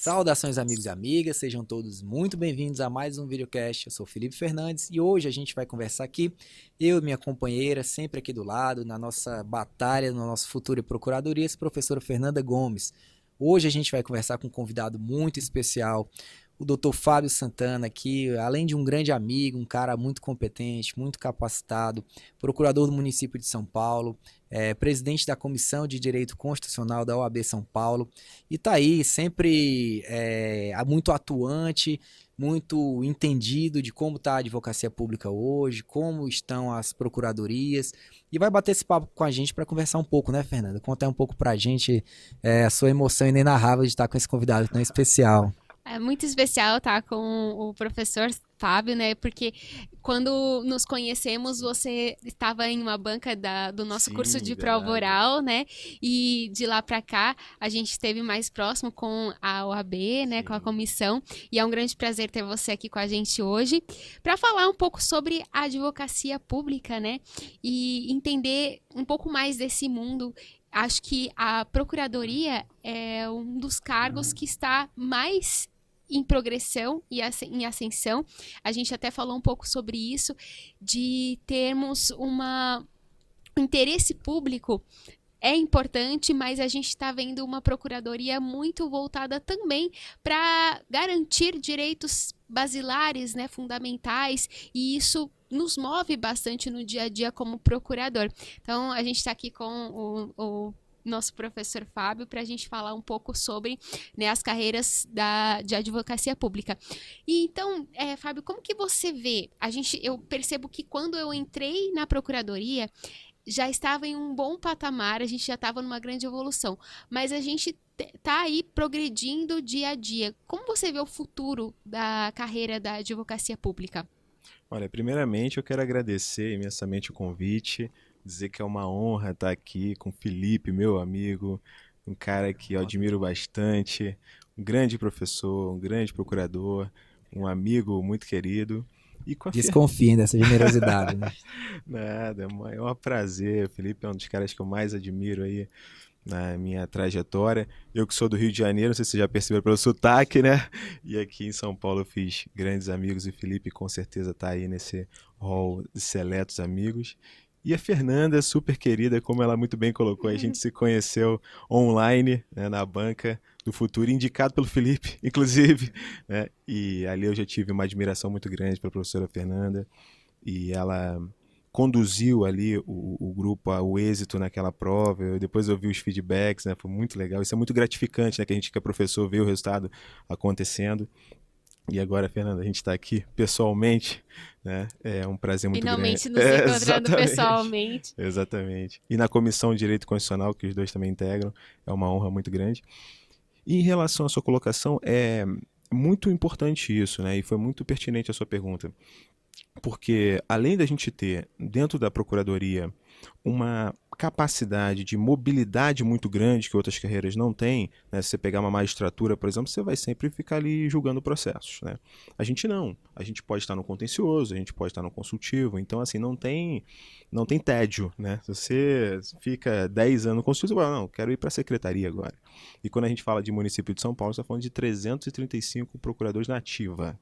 Saudações amigos e amigas, sejam todos muito bem-vindos a mais um videocast. Eu sou Felipe Fernandes e hoje a gente vai conversar aqui, eu e minha companheira, sempre aqui do lado, na nossa batalha, no nosso futuro e procuradoria, a professora Fernanda Gomes. Hoje a gente vai conversar com um convidado muito especial, o Dr. Fábio Santana aqui, além de um grande amigo, um cara muito competente, muito capacitado, procurador do município de São Paulo, presidente da Comissão de Direito Constitucional da OAB São Paulo, e tá aí sempre muito atuante, muito entendido de como está a advocacia pública hoje, como estão as procuradorias, e vai bater esse papo com a gente para conversar um pouco, né, Fernanda? Contar um pouco para a gente a sua emoção inenarrável de estar com esse convidado tão especial. É muito especial estar com o professor Fábio, né? Porque quando nos conhecemos, você estava em uma banca do nosso curso Sim, de prova verdade. oral, né? E de lá para cá, a gente esteve mais próximo com a OAB, né? Com a Sim. comissão. E é um grande prazer ter você aqui com a gente hoje para falar um pouco sobre a advocacia pública, né? E entender um pouco mais desse mundo. Acho que a procuradoria é um dos cargos que está mais em progressão e em ascensão. A gente até falou um pouco sobre isso, de termos um interesse público é importante, mas a gente está vendo uma procuradoria muito voltada também para garantir direitos basilares, né, fundamentais, e isso nos move bastante no dia a dia como procurador. Então, a gente está aqui com o nosso professor Fábio para a gente falar um pouco sobre, né, as carreiras de advocacia pública. E então, Fábio, como que você vê? Eu percebo que quando eu entrei na procuradoria, já estava em um bom patamar, a gente já estava numa grande evolução, mas a gente tá aí progredindo dia a dia. Como você vê o futuro da carreira da advocacia pública? Olha, primeiramente eu quero agradecer imensamente o convite, dizer que é uma honra estar aqui com o Felipe, meu amigo, um cara que eu admiro bastante, um grande professor, um grande procurador, um amigo muito querido. E com a Desconfiem dessa generosidade, né? Nada, é um prazer. O Felipe é um dos caras que eu mais admiro aí na minha trajetória. Eu que sou do Rio de Janeiro, não sei se você já percebeu pelo sotaque, né? E aqui em São Paulo eu fiz grandes amigos e o Felipe com certeza está aí nesse hall de seletos amigos. E a Fernanda, super querida, como ela muito bem colocou, a gente se conheceu online, né, na banca do futuro, indicado pelo Felipe, inclusive, né? E ali eu já tive uma admiração muito grande pela professora Fernanda e ela conduziu ali o grupo ao êxito naquela prova. Depois eu vi os feedbacks, né? Foi muito legal. Isso é muito gratificante, né? Que a gente que é professor vê o resultado acontecendo. E agora, Fernanda, a gente está aqui pessoalmente, né? É um prazer muito grande. Finalmente nos encontrando Exatamente. pessoalmente. Exatamente. E na Comissão de Direito Constitucional, que os dois também integram, é uma honra muito grande. E em relação à sua colocação, é muito importante isso, né? E foi muito pertinente a sua pergunta. Porque além da gente ter dentro da procuradoria uma capacidade de mobilidade muito grande que outras carreiras não têm, né? Se você pegar uma magistratura, por exemplo, você vai sempre ficar ali julgando processos, né? A gente não. A gente pode estar no contencioso, a gente pode estar no consultivo, então assim, não tem tédio, né? Se você fica 10 anos no consultivo, você fala, não, quero ir para a secretaria agora. E quando a gente fala de município de São Paulo, você está falando de 335 procuradores na ativa,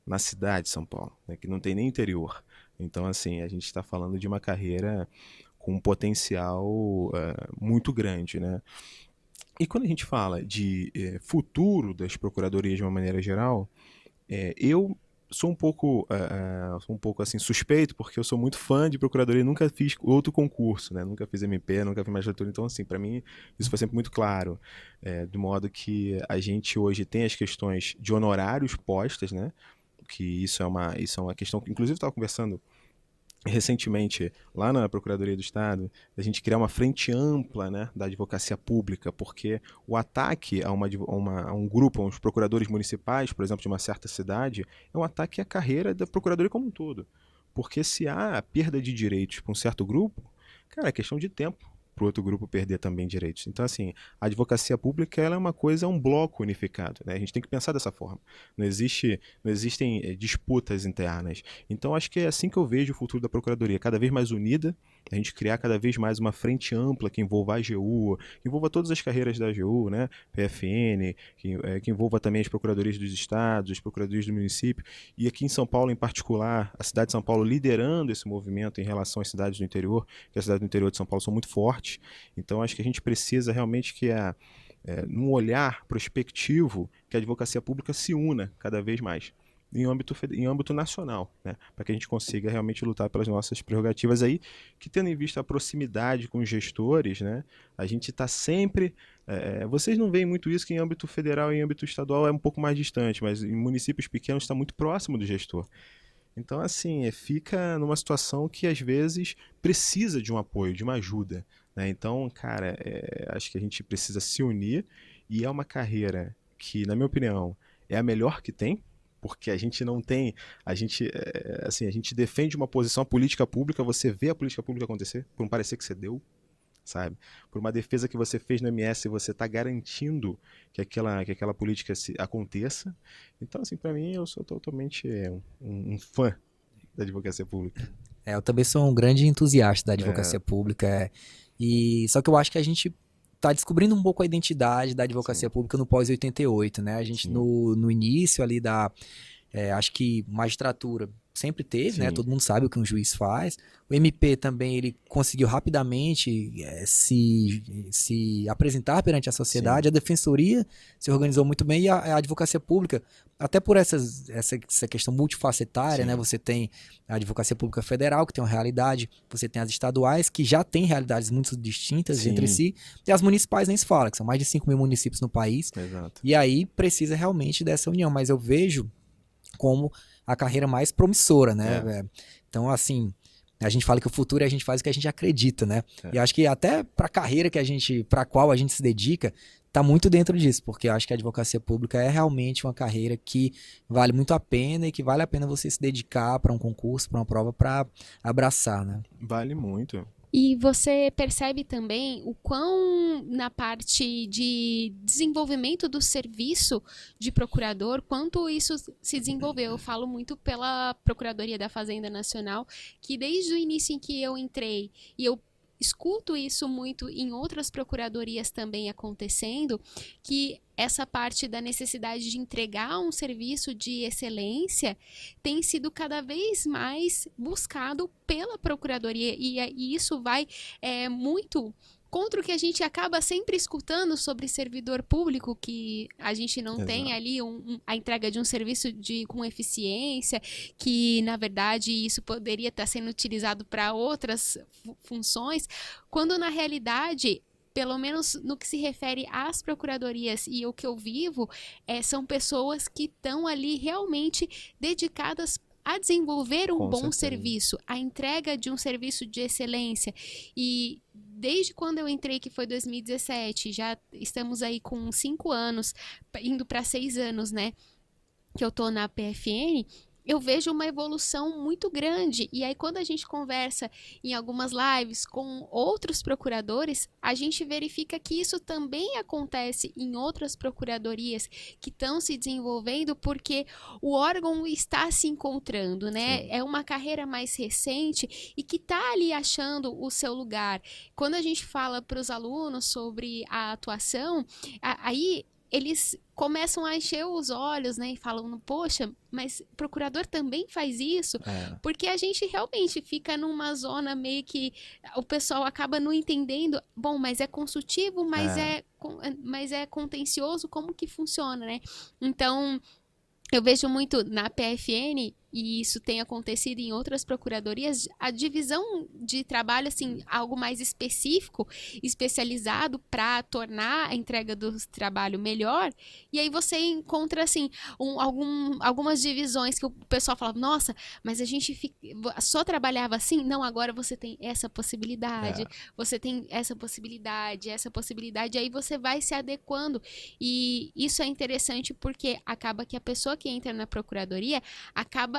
na cidade de São Paulo, né, que não tem nem interior. Então, assim, a gente está falando de uma carreira com um potencial muito grande, né? E quando a gente fala de futuro das procuradorias de uma maneira geral, eu sou um pouco assim suspeito porque eu sou muito fã de procuradoria, nunca fiz outro concurso, né? Nunca fiz MP, nunca fiz magistratura, então assim, para mim isso foi sempre muito claro, de modo que a gente hoje tem as questões de honorários postas, né? Que isso é uma questão que, inclusive, eu estava conversando recentemente lá na Procuradoria do Estado, a gente criar uma frente ampla, né, da advocacia pública, porque o ataque a um grupo, a uns procuradores municipais, por exemplo, de uma certa cidade, é um ataque à carreira da Procuradoria como um todo. Porque se há perda de direitos para um certo grupo, cara, é questão de tempo. para o outro grupo perder também direitos. Então, assim, a advocacia pública ela é uma coisa, é um bloco unificado, né? A gente tem que pensar dessa forma. Não existem disputas internas. Então, acho que é assim que eu vejo o futuro da Procuradoria, cada vez mais unida, a gente criar cada vez mais uma frente ampla que envolva a AGU, que envolva todas as carreiras da AGU, né? PFN, que envolva também as procuradorias dos estados, as procuradorias do município, e aqui em São Paulo, em particular, a cidade de São Paulo liderando esse movimento em relação às cidades do interior, que as cidades do interior de São Paulo são muito fortes. Então, acho que a gente precisa realmente que num olhar prospectivo, que a advocacia pública se una cada vez mais em âmbito nacional, né? Para que a gente consiga realmente lutar pelas nossas prerrogativas aí, que tendo em vista a proximidade com os gestores, né? A gente está sempre... vocês não veem muito isso, que em âmbito federal e em âmbito estadual é um pouco mais distante, mas em municípios pequenos está muito próximo do gestor. Então, assim, fica numa situação que às vezes precisa de um apoio, de uma ajuda, né? Então, cara, acho que a gente precisa se unir, e é uma carreira que, na minha opinião, é a melhor que tem, porque a gente não tem, a gente defende uma posição, a política pública, você vê a política pública acontecer, por um parecer que você deu, sabe? Por uma defesa que você fez no MS, você está garantindo que aquela política aconteça. Então, assim, para mim, eu sou totalmente um fã da advocacia pública. Eu também sou um grande entusiasta da advocacia pública. Só que eu acho que a gente está descobrindo um pouco a identidade da advocacia pública no pós-88, né? A gente, no início ali acho que magistratura sempre teve, né? Todo mundo sabe o que um juiz faz. O MP também, ele conseguiu rapidamente se apresentar perante a sociedade. A defensoria se organizou muito bem, e a advocacia pública, até por essa questão multifacetária, né? Você tem a advocacia pública federal, que tem uma realidade, você tem as estaduais, que já têm realidades muito distintas entre si, e as municipais nem se fala, que são mais de 5 mil municípios no país. Exato. E aí precisa realmente dessa união, mas eu vejo como a carreira mais promissora, né? Então, assim, a gente fala que o futuro a gente faz o que a gente acredita, né? E acho que até para a carreira para a qual a gente se dedica, tá muito dentro disso, porque eu acho que a advocacia pública é realmente uma carreira que vale muito a pena, e que vale a pena você se dedicar para um concurso, para uma prova, para abraçar, né? Vale muito. E você percebe também o quão, na parte de desenvolvimento do serviço de procurador, quanto isso se desenvolveu. Eu falo muito pela Procuradoria da Fazenda Nacional, que desde o início em que eu entrei, e eu escuto isso muito em outras procuradorias também acontecendo, que essa parte da necessidade de entregar um serviço de excelência tem sido cada vez mais buscado pela Procuradoria, e isso vai muito contra o que a gente acaba sempre escutando sobre servidor público, que a gente não tem ali a entrega de um serviço com eficiência, que na verdade isso poderia estar sendo utilizado para outras funções, quando na realidade, pelo menos no que se refere às procuradorias e o que eu vivo, são pessoas que estão ali realmente dedicadas a desenvolver um bom serviço, a entrega de um serviço de excelência. E desde quando eu entrei, que foi 2017, já estamos aí com 5 anos, indo para 6 anos, né, que eu tô na PFN, eu vejo uma evolução muito grande. E aí, quando a gente conversa em algumas lives com outros procuradores, a gente verifica que isso também acontece em outras procuradorias que estão se desenvolvendo, porque o órgão está se encontrando, né? É uma carreira mais recente e que está ali achando o seu lugar. Quando a gente fala para os alunos sobre a atuação, aí eles começam a encher os olhos, né, e falam, poxa, mas procurador também faz isso? Porque a gente realmente fica numa zona meio que o pessoal acaba não entendendo, bom, mas é consultivo, mas é contencioso, como que funciona, né? Então, eu vejo muito na PFN, e isso tem acontecido em outras procuradorias, a divisão de trabalho, assim, algo mais específico, especializado para tornar a entrega do trabalho melhor. E aí você encontra, assim, algumas divisões que o pessoal fala, nossa, mas a gente só trabalhava assim? Não, agora você tem essa possibilidade, você tem essa possibilidade, e aí você vai se adequando. E isso é interessante porque acaba que a pessoa que entra na procuradoria acaba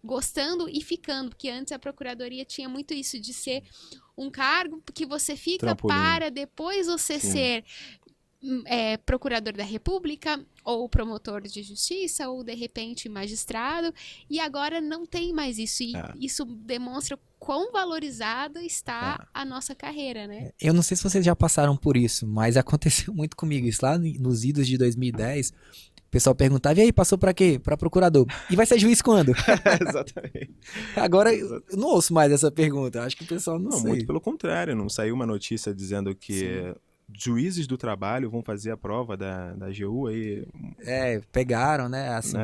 gostando e ficando, porque antes a procuradoria tinha muito isso de ser um cargo que você fica Trampolim. para depois você Sim. ser procurador da República, ou promotor de justiça, ou de repente magistrado, e agora não tem mais isso, e isso demonstra quão valorizada está a nossa carreira, né? Eu não sei se vocês já passaram por isso, mas aconteceu muito comigo isso. Lá nos idos de 2010, o pessoal perguntava, e aí, passou pra quê? Pra procurador. E vai ser juiz quando? Exatamente. Agora, eu não ouço mais essa pergunta. Acho que o pessoal não sei. Muito pelo contrário. Não saiu uma notícia dizendo que juízes do trabalho vão fazer a prova da AGU aí. Pegaram, né? Assim,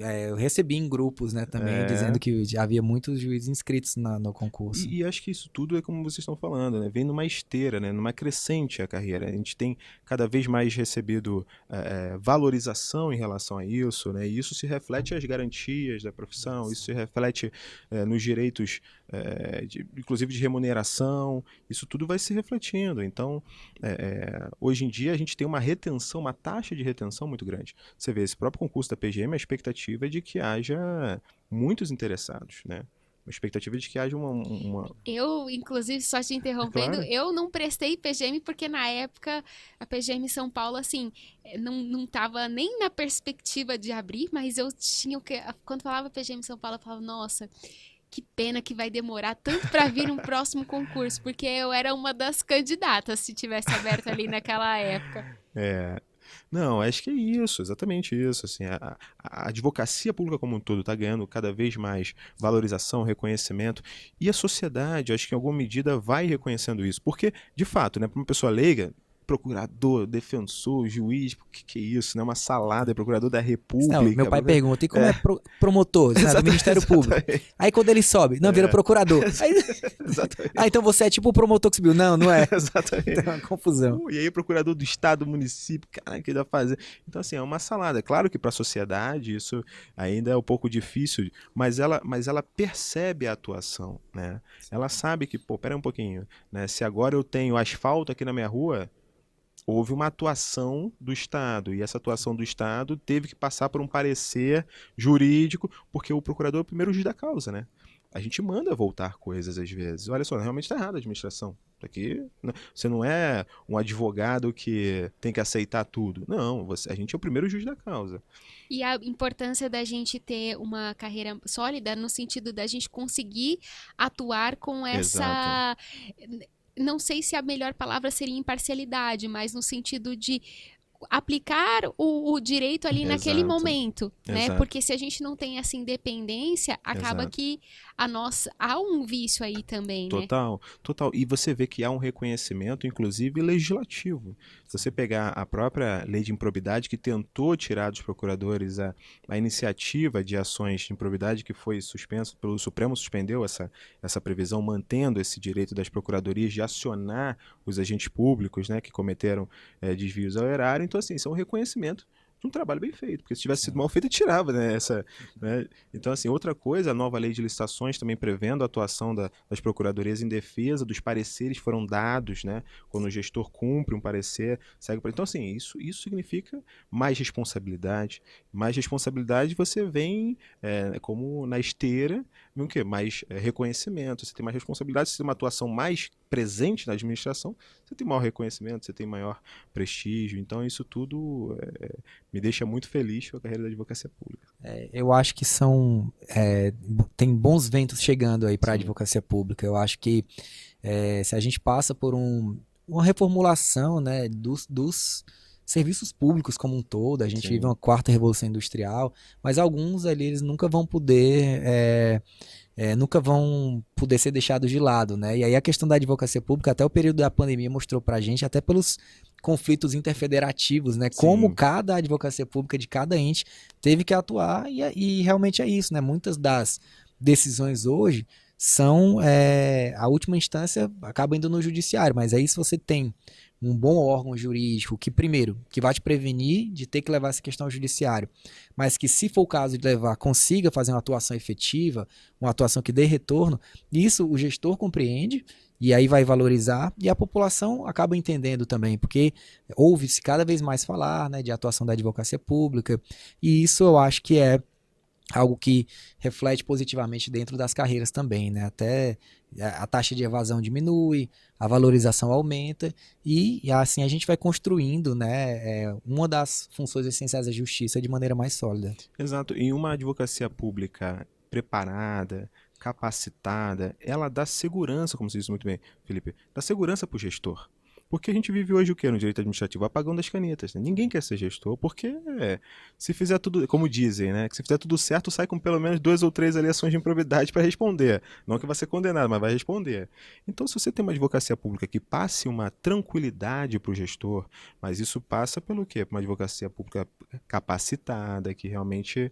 Né? eu recebi em grupos, né, também, dizendo que havia muitos juízes inscritos no concurso. E acho que isso tudo é como vocês estão falando, né? Vem numa esteira, né? Numa crescente a carreira. A gente tem cada vez mais recebido valorização em relação a isso, né? E isso se reflete as garantias da profissão, isso se reflete nos direitos, inclusive de remuneração. Isso tudo vai se refletindo. Então, hoje em dia a gente tem uma retenção, uma taxa de retenção muito grande. Você vê, esse próprio concurso da PGM, a expectativa é de que haja muitos interessados, né? Uma expectativa de que haja uma... Eu, inclusive, só te interrompendo, Claro. eu não prestei PGM porque na época a PGM São Paulo, assim, não tava nem na perspectiva de abrir, mas eu tinha o que... Quando falava PGM São Paulo, eu falava, nossa, que pena que vai demorar tanto para vir um próximo concurso, porque eu era uma das candidatas se tivesse aberto ali naquela época. Não, acho que é isso, exatamente isso. Assim, a advocacia pública como um todo está ganhando cada vez mais valorização, reconhecimento, e a sociedade, acho que em alguma medida vai reconhecendo isso. Porque, de fato, né, para uma pessoa leiga, procurador, defensor, juiz, o que é isso? Né? Uma salada, procurador da República. Não, meu pai pergunta, e como é promotor, né, do Ministério Público? Aí quando ele sobe, não, vira procurador. Aí, Exatamente. então você é tipo o promotor que subiu. Não, não é. Exatamente. Então é uma confusão. E aí procurador do estado, do município, cara, que dá pra fazer. Então assim, é uma salada. Claro que para a sociedade isso ainda é um pouco difícil, mas ela percebe a atuação, né? Ela sabe que, pô, pera um pouquinho, né? Se agora eu tenho asfalto aqui na minha rua, houve uma atuação do Estado, e essa atuação do Estado teve que passar por um parecer jurídico, porque o procurador é o primeiro juiz da causa, né? A gente manda voltar coisas às vezes. Olha só, realmente está errado a administração. Aqui, você não é um advogado que tem que aceitar tudo. Não, a gente é o primeiro juiz da causa. E a importância da gente ter uma carreira sólida no sentido da gente conseguir atuar com essa... Não sei se a melhor palavra seria imparcialidade, mas no sentido de aplicar o direito ali naquele momento, né? Exato. Porque se a gente não tem essa independência, acaba que há um vício aí também, né? Total. E você vê que há um reconhecimento, inclusive legislativo. Se você pegar a própria lei de improbidade, que tentou tirar dos procuradores a iniciativa de ações de improbidade, que foi suspenso pelo Supremo, suspendeu essa previsão, mantendo esse direito das procuradorias de acionar os agentes públicos, né, que cometeram desvios ao erário. Então, assim, isso é um reconhecimento de um trabalho bem feito, porque se tivesse sido mal feito, tirava, né, né? Então, assim, outra coisa, a nova lei de licitações também prevendo a atuação das procuradorias em defesa dos pareceres foram dados, né, quando o gestor cumpre um parecer, segue. Então, assim, isso significa mais responsabilidade você vem como na esteira, o quê? Mais reconhecimento, você tem mais responsabilidade, você tem uma atuação mais presente na administração, você tem maior reconhecimento, você tem maior prestígio. Então, isso tudo me deixa muito feliz com a carreira da advocacia pública. Eu acho que tem bons ventos chegando aí para a advocacia pública. Eu acho que se a gente passa por uma reformulação, né, dos serviços públicos como um todo, a gente vive uma quarta revolução industrial, mas alguns ali eles nunca vão poder ser deixados de lado, né? E aí a questão da advocacia pública, até o período da pandemia mostrou pra gente, até pelos conflitos interfederativos, né? Como cada advocacia pública de cada ente teve que atuar, e realmente é isso, né? Muitas das decisões hoje são, a última instância acaba indo no judiciário, mas aí se você tem um bom órgão jurídico que, primeiro, que vai te prevenir de ter que levar essa questão ao judiciário, mas que, se for o caso de levar, consiga fazer uma atuação efetiva, uma atuação que dê retorno, isso o gestor compreende e aí vai valorizar, e a população acaba entendendo também, porque ouve-se cada vez mais falar, né, de atuação da advocacia pública, e isso eu acho que é algo que reflete positivamente dentro das carreiras também, né? Até a taxa de evasão diminui, a valorização aumenta e assim a gente vai construindo, né, uma das funções essenciais da justiça de maneira mais sólida. Exato. E uma advocacia pública preparada, capacitada, ela dá segurança, como você disse muito bem, Felipe, dá segurança para o gestor. Porque a gente vive hoje o quê no direito administrativo? Apagando as canetas. Né? Ninguém quer ser gestor, porque se fizer tudo, como dizem, né? Que se fizer tudo certo, sai com pelo menos 2 ou 3 alegações de improbidade para responder. Não que vai ser condenado, mas vai responder. Então, se você tem uma advocacia pública que passe uma tranquilidade para o gestor, mas isso passa pelo quê? Para uma advocacia pública capacitada, que realmente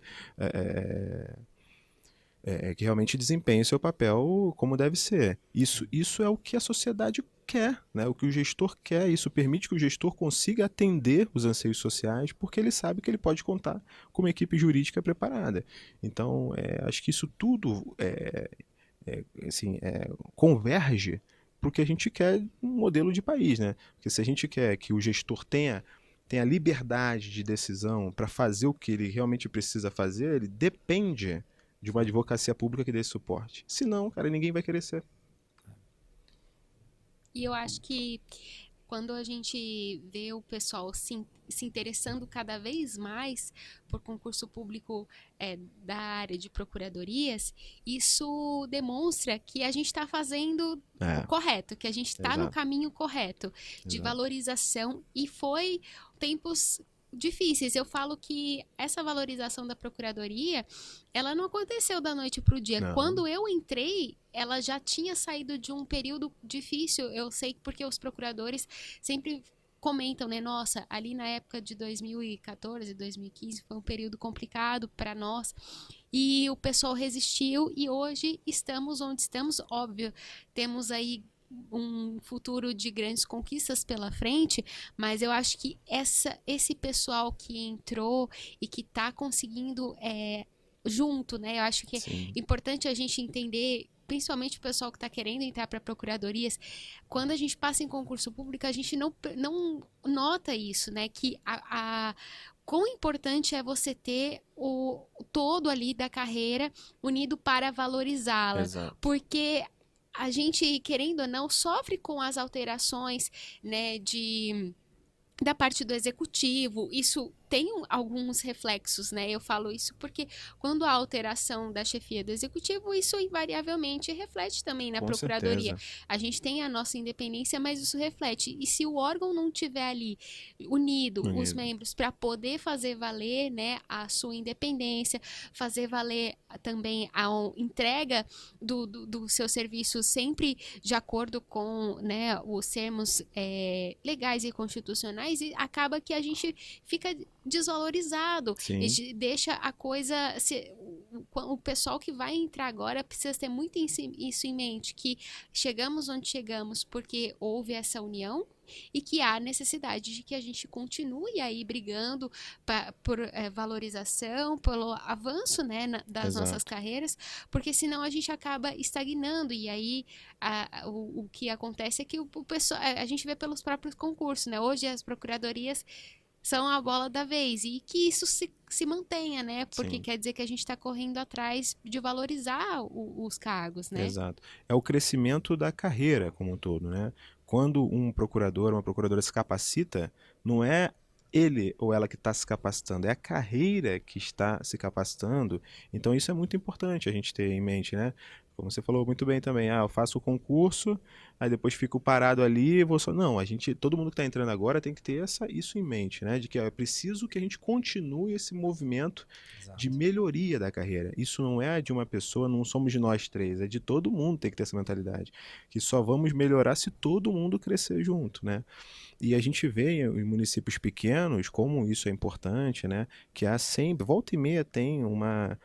desempenhe o seu papel como deve ser. Isso é o que a sociedade quer, né? O que o gestor quer. Isso permite que o gestor consiga atender os anseios sociais, porque ele sabe que ele pode contar com uma equipe jurídica preparada. Então, acho que isso tudo converge para o que a gente quer um modelo de país, né? Porque se a gente quer que o gestor tenha liberdade de decisão para fazer o que ele realmente precisa fazer, ele depende de uma advocacia pública que dê esse suporte. Senão, cara, ninguém vai querer ser. E eu acho que quando a gente vê o pessoal se interessando cada vez mais por concurso público da área de procuradorias, isso demonstra que a gente está fazendo o correto, que a gente está no caminho correto de valorização, e foi tempos difíceis. Eu falo que essa valorização da procuradoria, ela não aconteceu da noite para o dia. Não. Quando eu entrei, ela já tinha saído de um período difícil. Eu sei porque os procuradores sempre comentam, né? Nossa, ali na época de 2014, 2015, foi um período complicado para nós. E o pessoal resistiu e hoje estamos onde estamos. Óbvio, temos aí um futuro de grandes conquistas pela frente, mas eu acho que esse pessoal que entrou e que está conseguindo junto, né? Eu acho que Sim. é importante a gente entender, principalmente o pessoal que está querendo entrar para procuradorias, quando a gente passa em concurso público, a gente não nota isso, né? Que quão importante é você ter o todo ali da carreira unido para valorizá-la. Exato. Porque a gente, querendo ou não, sofre com as alterações, né, da parte do executivo. Isso tem alguns reflexos, né? Eu falo isso porque quando há alteração da chefia do executivo, isso invariavelmente reflete também na Com procuradoria. certeza. A gente tem a nossa independência, mas isso reflete. E se o órgão não tiver ali unido os membros para poder fazer valer, né, a sua independência, fazer valer também a entrega do seu serviço sempre de acordo com, né, os termos legais e constitucionais, e acaba que a gente fica desvalorizado. Sim. A gente deixa a coisa... O pessoal que vai entrar agora precisa ter muito isso em mente, que chegamos onde chegamos porque houve essa união e que há necessidade de que a gente continue aí brigando por valorização, pelo avanço, né, das Exato. nossas carreiras, porque senão a gente acaba estagnando, e aí o que acontece é que o pessoal, a gente vê pelos próprios concursos, né? Hoje as procuradorias são a bola da vez, e que isso se mantenha, né? Porque Sim. quer dizer que a gente está correndo atrás de valorizar os cargos, né? Exato. É o crescimento da carreira como um todo, né? Quando um procurador, uma procuradora se capacita, não é ele ou ela que está se capacitando, é a carreira que está se capacitando. Então isso é muito importante a gente ter em mente, né? Como você falou muito bem também, eu faço o concurso, aí depois fico parado ali e vou só... Não, todo mundo que está entrando agora tem que ter isso em mente, né? De que é preciso que a gente continue esse movimento de melhoria da carreira. Isso não é de uma pessoa, não somos de nós três, é de todo mundo tem que ter essa mentalidade. Que só vamos melhorar se todo mundo crescer junto, né? E a gente vê em municípios pequenos como isso é importante, né? Que há sempre, volta e meia tem uma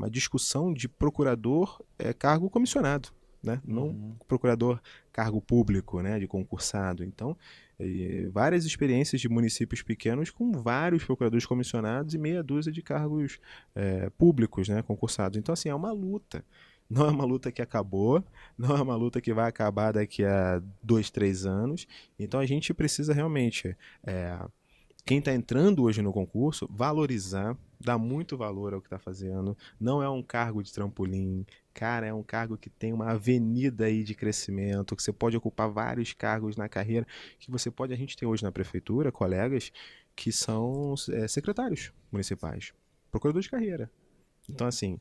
discussão de procurador cargo comissionado, né? Não procurador cargo público, né? De concursado. Então, várias experiências de municípios pequenos com vários procuradores comissionados e meia dúzia de cargos públicos, né? Concursados. Então, assim, é uma luta. Não é uma luta que acabou, não é uma luta que vai acabar daqui a 2, 3 anos. Então a gente precisa realmente, quem está entrando hoje no concurso, valorizar, dá muito valor ao que está fazendo, não é um cargo de trampolim, cara, é um cargo que tem uma avenida aí de crescimento, que você pode ocupar vários cargos na carreira, a gente tem hoje na prefeitura colegas que são secretários municipais, procurador de carreira. Então, assim,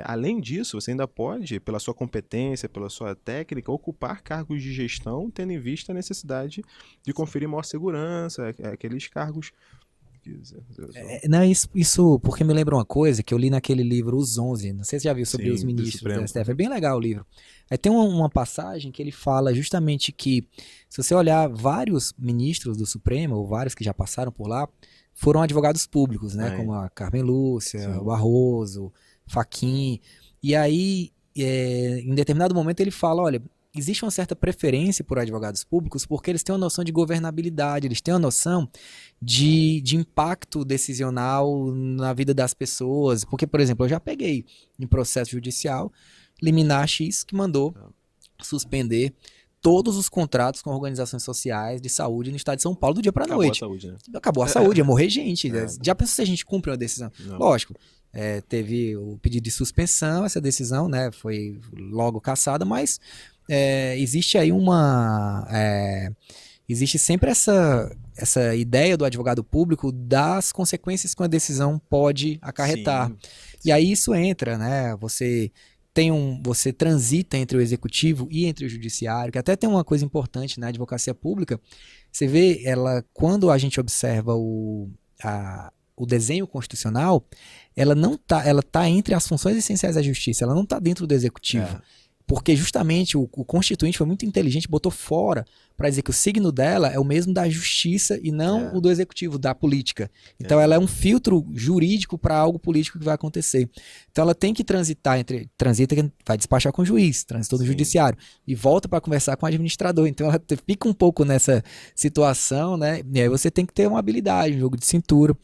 além disso, você ainda pode, pela sua competência, pela sua técnica, ocupar cargos de gestão, tendo em vista a necessidade de conferir maior segurança, aqueles cargos. Não, isso porque me lembra uma coisa que eu li naquele livro Os 11, não sei se você já viu sobre os ministros do STF, é bem legal o livro. Aí tem uma passagem que ele fala justamente que, se você olhar vários ministros do Supremo, ou vários que já passaram por lá, foram advogados públicos, né? Como a Carmen Lúcia, sim, o Barroso, Fachin. E aí, em determinado momento, ele fala, olha, existe uma certa preferência por advogados públicos porque eles têm uma noção de governabilidade, eles têm uma noção de impacto decisional na vida das pessoas. Porque, por exemplo, eu já peguei em processo judicial liminar X que mandou suspender todos os contratos com organizações sociais de saúde no estado de São Paulo do dia para a noite. Acabou a saúde, né? Acabou a saúde, ia morrer gente. Já pensou se a gente cumpre uma decisão? Não. Lógico, teve o pedido de suspensão, essa decisão, né, foi logo cassada, mas existe aí existe sempre essa ideia do advogado público das consequências que uma decisão pode acarretar. Sim. E aí isso entra, né, você transita entre o executivo e entre o judiciário, que até tem uma coisa importante na advocacia pública, você vê quando a gente observa o desenho constitucional, ela tá entre as funções essenciais da justiça, ela não está dentro do executivo. Porque justamente o constituinte foi muito inteligente, botou fora para dizer que o signo dela é o mesmo da justiça e não o do executivo, da política. Então ela é um filtro jurídico para algo político que vai acontecer. Então ela tem que transita que vai despachar com o juiz, transitou no judiciário e volta para conversar com o administrador. Então ela fica um pouco nessa situação, né? E aí você tem que ter uma habilidade, um jogo de cintura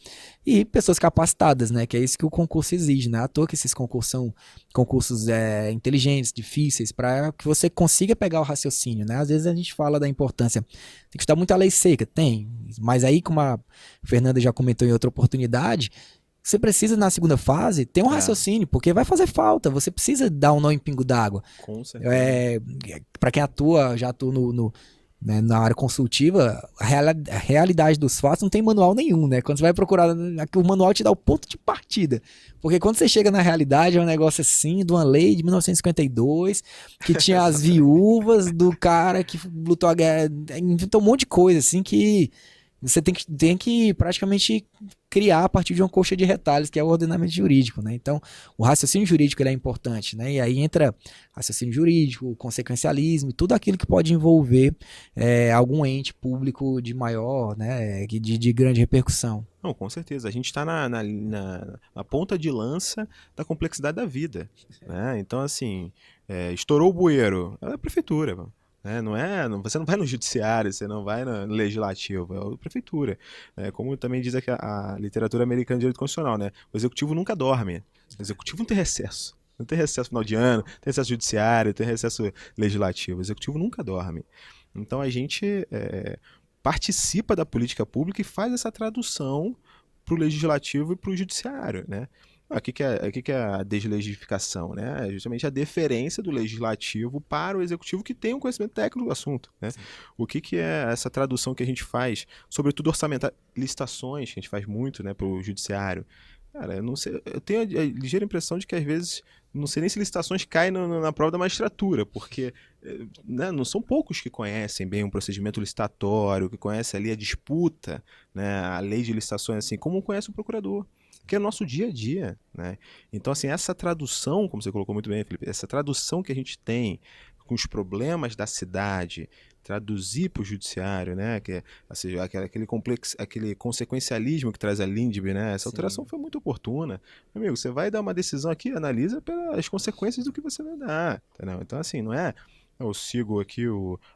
e pessoas capacitadas, né? Que é isso que o concurso exige, né? À toa que esses concursos são concursos inteligentes, difíceis, para que você consiga pegar o raciocínio, né? Às vezes a gente fala da importância, tem que estudar muito a lei seca, mas aí, como a Fernanda já comentou em outra oportunidade, você precisa, na segunda fase, ter um raciocínio, porque vai fazer falta, você precisa dar um nó em pingo d'água. Com certeza. Para quem já atua na área consultiva, a realidade dos fatos não tem manual nenhum, né? Quando você vai procurar, o manual te dá o ponto de partida. Porque quando você chega na realidade, é um negócio assim, de uma lei de 1952, que tinha as viúvas do cara que lutou a guerra, inventou um monte de coisa, assim, que você tem que praticamente criar a partir de uma coxa de retalhos, que é o ordenamento jurídico, né? Então, o raciocínio jurídico ele é importante, né? E aí entra raciocínio jurídico, consequencialismo e tudo aquilo que pode envolver algum ente público de maior, né? De grande repercussão. Não, com certeza. A gente está na ponta de lança da complexidade da vida, né? Então, assim, estourou o bueiro, é a prefeitura, você não vai no judiciário, você não vai no legislativo, é a prefeitura. Como também diz a literatura americana de direito constitucional, né? O executivo nunca dorme. O executivo não tem recesso. Não tem recesso final de ano, tem recesso judiciário, tem recesso legislativo. O executivo nunca dorme. Então a gente participa da política pública e faz essa tradução para o legislativo e para o judiciário, né? O que é a deslegificação? Né? É justamente a deferência do legislativo para o executivo que tem um conhecimento técnico do assunto. Né? O que é essa tradução que a gente faz, sobretudo orçamentar licitações, que a gente faz muito, né, para o judiciário. Cara, eu não sei, eu tenho a ligeira impressão de que às vezes, não sei nem se licitações caem na prova da magistratura, porque não são poucos que conhecem bem um procedimento licitatório, que conhecem ali a disputa, né, a lei de licitações, assim, como conhece o procurador, que é o nosso dia a dia, né? Então, assim, essa tradução, como você colocou muito bem, Felipe, essa tradução que a gente tem com os problemas da cidade, traduzir para o judiciário, né? Aquele consequencialismo que traz a Lindbe, né? Essa alteração foi muito oportuna. Meu amigo, você vai dar uma decisão aqui, analisa pelas consequências do que você vai dar, entendeu? Então, assim, não é eu sigo aqui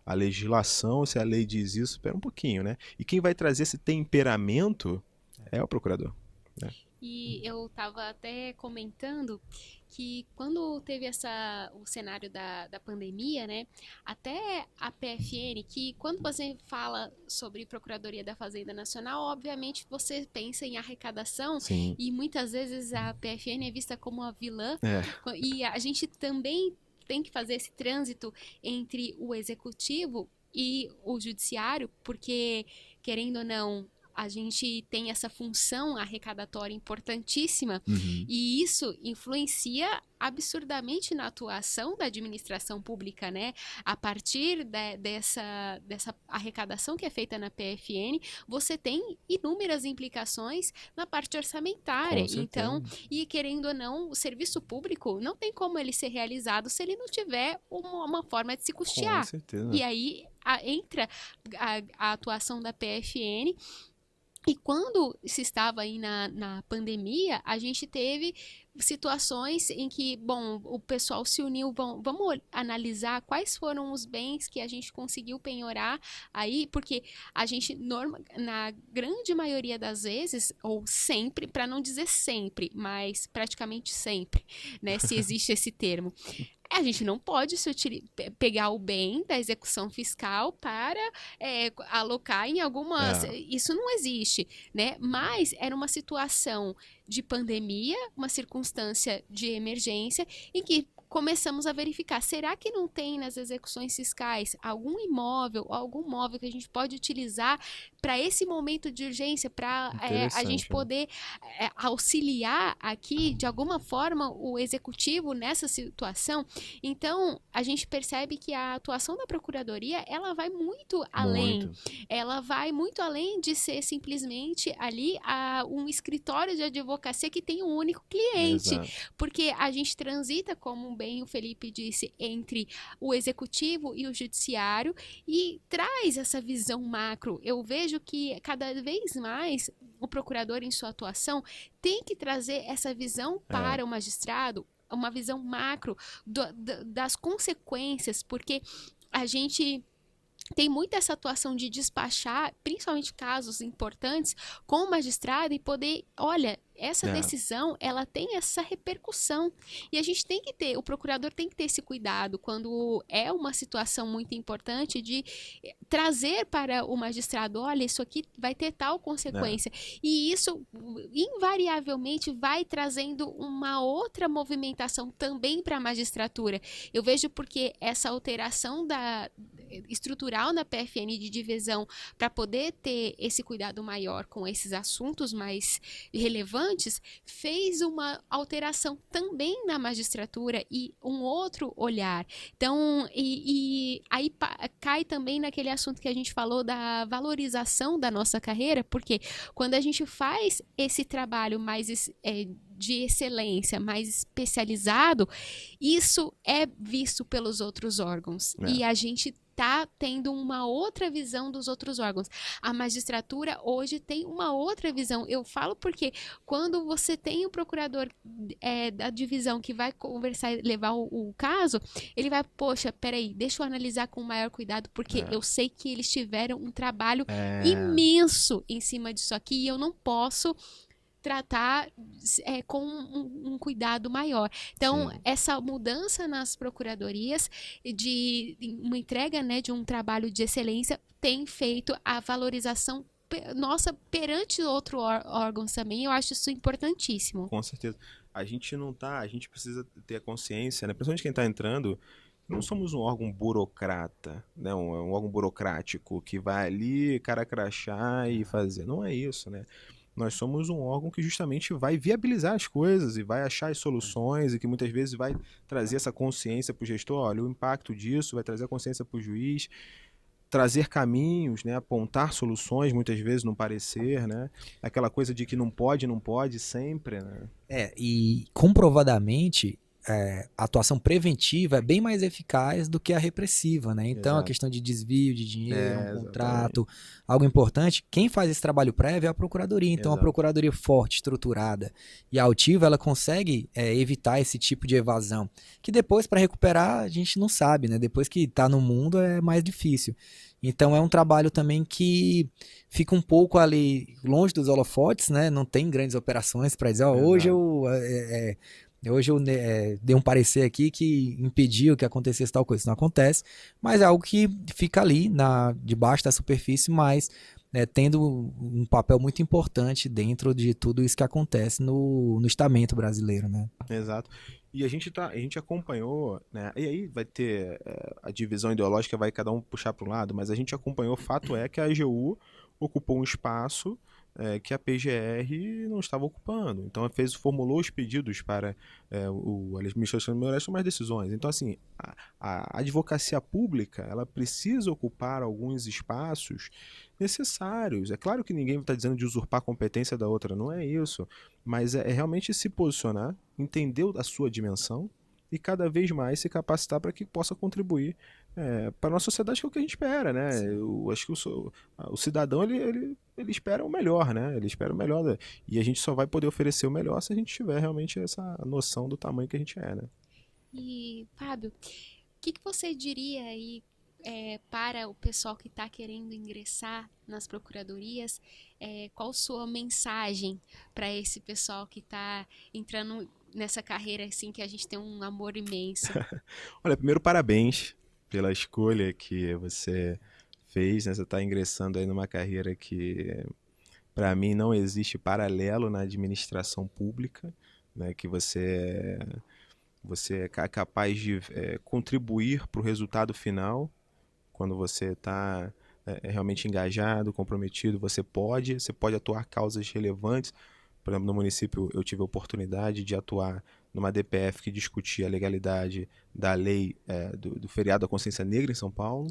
a legislação, se a lei diz isso, espera um pouquinho, né? E quem vai trazer esse temperamento é o procurador, né? E eu estava até comentando que quando teve o cenário da pandemia, né, até a PFN, que quando você fala sobre Procuradoria da Fazenda Nacional, obviamente você pensa em arrecadação, Sim. e muitas vezes a PFN é vista como a vilã, É. e a gente também tem que fazer esse trânsito entre o executivo e o judiciário, porque, querendo ou não, a gente tem essa função arrecadatória importantíssima, e isso influencia absurdamente na atuação da administração pública, né? A partir dessa arrecadação que é feita na PFN, você tem inúmeras implicações na parte orçamentária. Com certeza. Então, e querendo ou não, o serviço público não tem como ele ser realizado se ele não tiver uma forma de se Com custear. certeza. E aí entra a atuação da PFN. E quando se estava aí na pandemia, a gente teve situações em que, bom, o pessoal se uniu, vamos analisar quais foram os bens que a gente conseguiu penhorar aí, porque a gente, na grande maioria das vezes, ou sempre, para não dizer sempre, mas praticamente sempre, né, se existe esse termo, a gente não pode pegar o bem da execução fiscal para alocar em algumas... Isso não existe, né? Mas era uma situação de pandemia, uma circunstância de emergência, em que começamos a verificar, será que não tem nas execuções fiscais algum imóvel, algum móvel que a gente pode utilizar para esse momento de urgência, para a gente poder auxiliar aqui, de alguma forma, o executivo nessa situação? Então, a gente percebe que a atuação da Procuradoria, ela vai muito além. Ela vai muito além de ser simplesmente ali um escritório de advocacia que tem um único cliente. Exato. Porque a gente transita, como bem o Felipe disse, entre o executivo e o judiciário, e traz essa visão macro. Eu vejo que cada vez mais o procurador, em sua atuação, tem que trazer essa visão para o magistrado, uma visão macro das consequências, porque a gente tem muito essa atuação de despachar, principalmente casos importantes, com o magistrado e poder, olha, essa decisão, ela tem essa repercussão. E a gente tem que ter, o procurador tem que ter esse cuidado quando é uma situação muito importante de trazer para o magistrado, olha, isso aqui vai ter tal consequência. E isso, invariavelmente, vai trazendo uma outra movimentação também para a magistratura. Eu vejo porque essa alteração estrutural na PFN de divisão para poder ter esse cuidado maior com esses assuntos mais relevantes, fez uma alteração também na magistratura e um outro olhar. Então, e aí cai também naquele assunto que a gente falou da valorização da nossa carreira, porque quando a gente faz esse trabalho mais de excelência, mais especializado, isso é visto pelos outros órgãos. E a gente está tendo uma outra visão dos outros órgãos. A magistratura hoje tem uma outra visão. Eu falo porque quando você tem o procurador da divisão que vai conversar e levar o caso, ele vai, poxa, peraí, deixa eu analisar com maior cuidado, porque eu sei que eles tiveram um trabalho imenso em cima disso aqui e eu não posso tratar com um cuidado maior. Então, essa mudança nas procuradorias de uma entrega, né, de um trabalho de excelência tem feito a valorização nossa perante outros órgãos também. Eu acho isso importantíssimo. Com certeza. A gente precisa ter a consciência, né, principalmente quem está entrando, não somos um órgão burocrata, né, um órgão burocrático que vai ali, cara crachá e fazer. Não é isso, né? Nós somos um órgão que justamente vai viabilizar as coisas e vai achar as soluções e que muitas vezes vai trazer essa consciência para o gestor, olha, o impacto disso, vai trazer a consciência para o juiz, trazer caminhos, né, apontar soluções, muitas vezes no parecer, né, aquela coisa de que não pode sempre, né. E comprovadamente a atuação preventiva é bem mais eficaz do que a repressiva, né? Então, a Exato. questão de desvio de dinheiro, um Exatamente. contrato, algo importante, quem faz esse trabalho prévio é a procuradoria. Então, a Exato. procuradoria forte, estruturada e altiva, ela consegue evitar esse tipo de evasão, que depois, para recuperar, a gente não sabe, né? Depois que está no mundo, é mais difícil. Então, é um trabalho também que fica um pouco ali longe dos holofotes, né? Não tem grandes operações para dizer, ó, hoje Exato. eu dei um parecer aqui que impediu que acontecesse tal coisa. Isso não acontece, mas é algo que fica ali, debaixo da superfície, mas tendo um papel muito importante dentro de tudo isso que acontece no estamento brasileiro, né? Exato. E a gente acompanhou, né? E aí vai ter a divisão ideológica, vai cada um puxar para um lado, mas a gente acompanhou, o fato é que a AGU ocupou um espaço que a PGR não estava ocupando. Então formulou os pedidos para a administração do tomar decisões. Então, assim, a advocacia pública, ela precisa ocupar alguns espaços necessários. É claro que ninguém está dizendo de usurpar a competência da outra, não é isso. Mas é realmente se posicionar, entender a sua dimensão e cada vez mais se capacitar para que possa contribuir para a nossa sociedade, que é o que a gente espera, né? Eu acho que o cidadão, ele espera o melhor, né? Ele espera o melhor. E a gente só vai poder oferecer o melhor se a gente tiver realmente essa noção do tamanho que a gente é, né? E, Fábio, o que você diria aí para o pessoal que está querendo ingressar nas procuradorias? Qual sua mensagem para esse pessoal que está entrando nessa carreira assim que a gente tem um amor imenso? Olha, primeiro parabéns pela escolha que você fez, né? Você está ingressando aí numa carreira que, para mim, não existe paralelo na administração pública, né? Que você é capaz de contribuir para o resultado final. Quando você está realmente engajado, comprometido, você pode atuar causas relevantes. Por exemplo, no município eu tive a oportunidade de atuar numa DPF que discutia a legalidade da lei do feriado da consciência negra em São Paulo,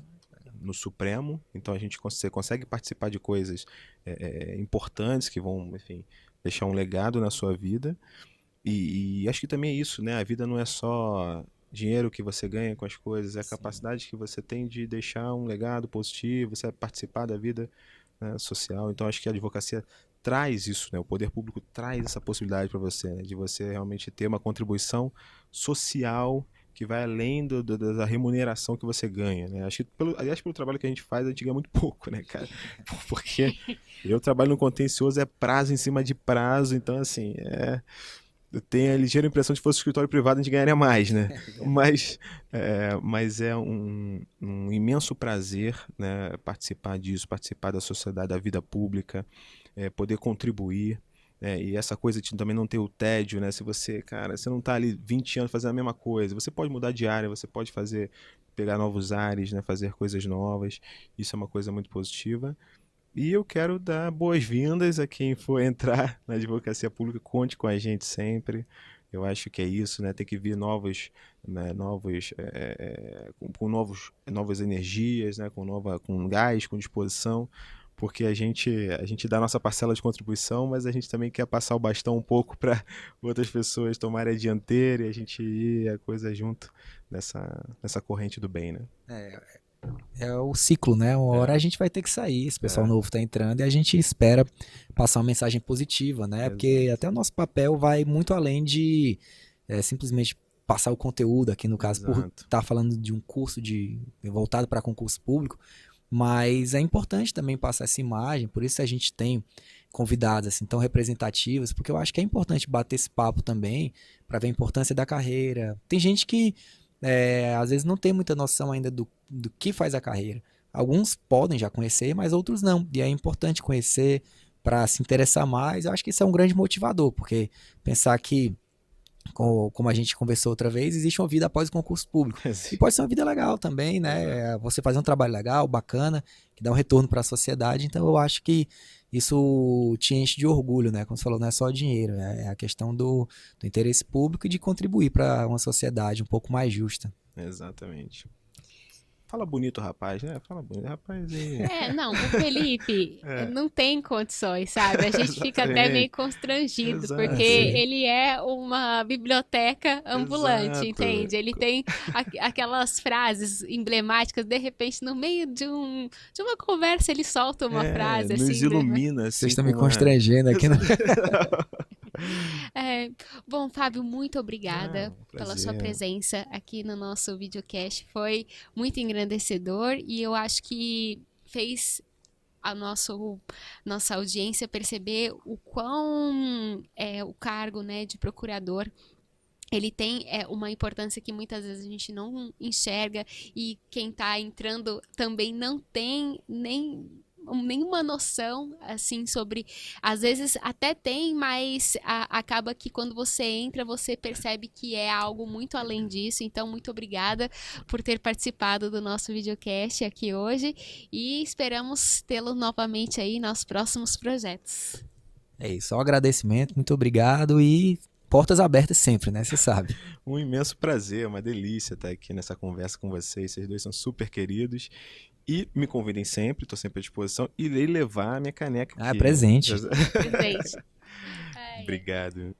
no Supremo. Então você consegue participar de coisas importantes que vão, enfim, deixar um legado na sua vida. E acho que também é isso, né? A vida não é só dinheiro que você ganha com as coisas, é a capacidade que você tem de deixar um legado positivo, você participar da vida, né, social. Então acho que a advocacia traz isso, né? O poder público traz essa possibilidade para você, né? De você realmente ter uma contribuição social que vai além da remuneração que você ganha, né? Acho que aliás, pelo trabalho que a gente ganha muito pouco, né, cara? Porque eu trabalho no contencioso, é prazo em cima de prazo, então assim, eu tenho a ligeira impressão de que se fosse escritório privado a gente ganharia mais, né? Mas é um imenso prazer, né, participar disso, participar da sociedade, da vida pública, poder contribuir. E essa coisa de também não ter o tédio, né? Se você, cara, você não está ali 20 anos fazendo a mesma coisa, você pode mudar de área, você pode pegar novos ares, né, fazer coisas novas. Isso é uma coisa muito positiva. E eu quero dar boas-vindas a quem for entrar na advocacia pública, conte com a gente sempre. Eu acho que é isso, né? Tem que vir novas novas energias, né? Com gás, com disposição, porque a gente dá a nossa parcela de contribuição, mas a gente também quer passar o bastão um pouco para outras pessoas tomarem a dianteira e a gente ir a coisa junto nessa corrente do bem, né? É o ciclo, né? Uma hora a gente vai ter que sair, esse pessoal novo tá entrando e a gente espera passar uma mensagem positiva, né? Porque até o nosso papel vai muito além de simplesmente passar o conteúdo, aqui no caso, por estar falando de um curso voltado para concurso público, mas é importante também passar essa imagem, por isso a gente tem convidados assim, tão representativos, porque eu acho que é importante bater esse papo também, para ver a importância da carreira. Tem gente que às vezes não tem muita noção ainda do que faz a carreira. Alguns podem já conhecer, mas outros não. E é importante conhecer para se interessar mais. Eu acho que isso é um grande motivador, porque pensar que, como a gente conversou outra vez, existe uma vida após o concurso público. E pode ser uma vida legal também, né? Você fazer um trabalho legal, bacana, que dá um retorno para a sociedade. Então eu acho que isso te enche de orgulho, né? Como você falou, não é só dinheiro, é a questão do interesse público e de contribuir para uma sociedade um pouco mais justa. Exatamente. Fala bonito, rapaz, né? Fala bonito, rapaz. Não, o Felipe não tem condições, sabe? A gente fica até meio constrangido, porque ele é uma biblioteca ambulante, entende? Ele tem aquelas frases emblemáticas, de repente, no meio de uma conversa, ele solta uma frase nos assim. ilumina, assim. Vocês estão me constrangendo aqui. Bom, Fábio, muito obrigada pela sua presença aqui no nosso videocast. Foi muito engrandecedor e eu acho que fez a nossa audiência perceber o quão o cargo, né, de procurador ele tem uma importância que muitas vezes a gente não enxerga e quem está entrando também não tem nenhuma noção, assim, sobre... Às vezes até tem, mas acaba que quando você entra, você percebe que é algo muito além disso. Então, muito obrigada por ter participado do nosso videocast aqui hoje e esperamos tê-lo novamente aí nos próximos projetos. É isso, só agradecimento, muito obrigado e portas abertas sempre, né? Você sabe. Um imenso prazer, uma delícia estar aqui nessa conversa com vocês. Vocês dois são super queridos. E me convidem sempre, estou sempre à disposição. Irei levar a minha caneca aqui. Presente. Presente. Obrigado.